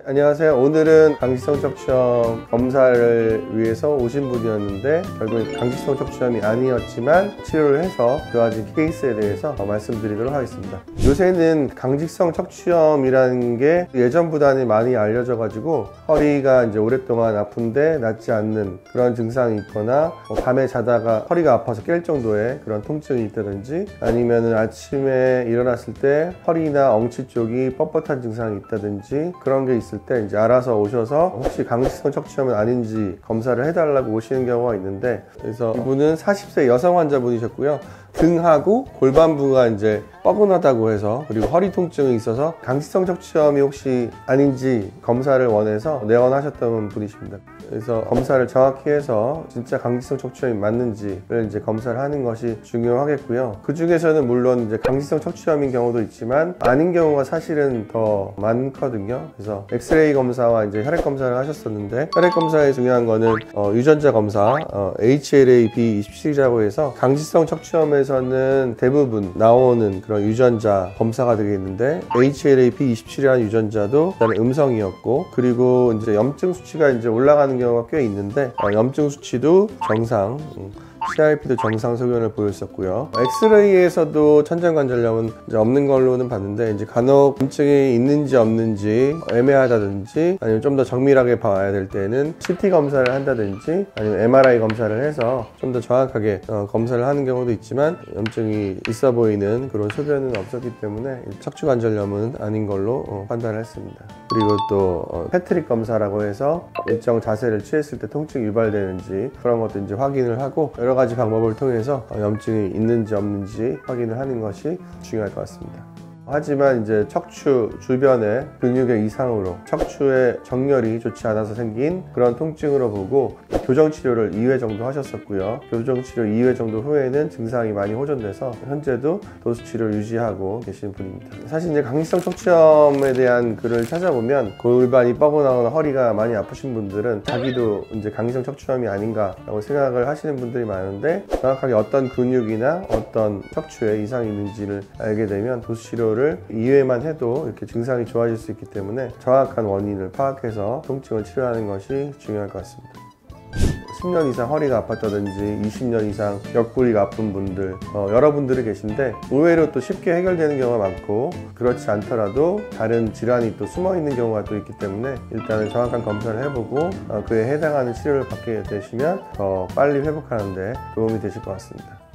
안녕하세요. 오늘은 강직성 척추염 검사를 위해서 오신 분이었는데 결국 강직성 척추염이 아니었지만 치료를 해서 좋아진 케이스에 대해서 말씀드리도록 하겠습니다. 요새는 강직성 척추염이라는 게 예전보다는 많이 알려져 가지고 허리가 이제 오랫동안 아픈데 낫지 않는 그런 증상이 있거나 밤에 자다가 허리가 아파서 깰 정도의 그런 통증이 있다든지 아니면은 아침에 일어났을 때 허리나 엉치 쪽이 뻣뻣한 증상이 있다든지 그런 게 있을 때 이제 알아서 오셔서 혹시 강직성 척추염은 아닌지 검사를 해달라고 오시는 경우가 있는데, 그래서 이분은 40세 여성 환자분이셨고요. 등하고 골반부가 이제 뻐근하다고 해서, 그리고 허리 통증이 있어서 강직성 척추염이 혹시 아닌지 검사를 원해서 내원하셨던 분이십니다. 그래서 검사를 정확히 해서 진짜 강직성 척추염이 맞는지를 이제 검사를 하는 것이 중요하겠고요. 그 중에서는 물론 이제 강직성 척추염인 경우도 있지만 아닌 경우가 사실은 더 많거든요. 그래서 엑스레이 검사와 이제 혈액 검사를 하셨었는데, 혈액 검사에 중요한 거는 유전자 검사, HLA-B27이라고 해서 강직성 척추염에서는 대부분 나오는 그런 유전자 검사가 되겠는데, HLA-B27이라는 유전자도 일단 음성이었고, 그리고 이제 염증 수치가 이제 올라가는 경우가 꽤 있는데 염증 수치도 정상, CRP도 정상 소견을 보였었고요. 엑스레이에서도 천장관절염은 이제 없는 걸로는 봤는데, 이제 간혹 염증이 있는지 없는지 애매하다든지 아니면 좀 더 정밀하게 봐야 될 때는 CT 검사를 한다든지 아니면 MRI 검사를 해서 좀 더 정확하게 검사를 하는 경우도 있지만, 염증이 있어 보이는 그런 소견은 없었기 때문에 척추관절염은 아닌 걸로 판단을 했습니다. 그리고 또 패트릭 검사라고 해서 일정 자세를 취했을 때 통증이 유발되는지 그런 것도 이제 확인을 하고, 여러 가지 방법을 통해서 염증이 있는지 없는지 확인을 하는 것이 중요할 것 같습니다. 하지만 이제 척추 주변의 근육의 이상으로 척추의 정렬이 좋지 않아서 생긴 그런 통증으로 보고 교정 치료를 2회 정도 하셨었고요. 교정 치료 2회 정도 후에는 증상이 많이 호전돼서 현재도 도수 치료를 유지하고 계신 분입니다. 사실 이제 강직성 척추염에 대한 글을 찾아보면 골반이 뻐근하거나 허리가 많이 아프신 분들은 자기도 이제 강직성 척추염이 아닌가라고 생각을 하시는 분들이 많은데, 정확하게 어떤 근육이나 어떤 척추에 이상이 있는지를 알게 되면 도수 치료를 2회만 해도 이렇게 증상이 좋아질 수 있기 때문에 정확한 원인을 파악해서 통증을 치료하는 것이 중요할 것 같습니다. 10년 이상 허리가 아팠다든지 20년 이상 옆구리가 아픈 분들 여러분들이 계신데, 의외로 또 쉽게 해결되는 경우가 많고, 그렇지 않더라도 다른 질환이 또 숨어 있는 경우가 또 있기 때문에 일단은 정확한 검사를 해보고 그에 해당하는 치료를 받게 되시면 더 빨리 회복하는 데 도움이 되실 것 같습니다.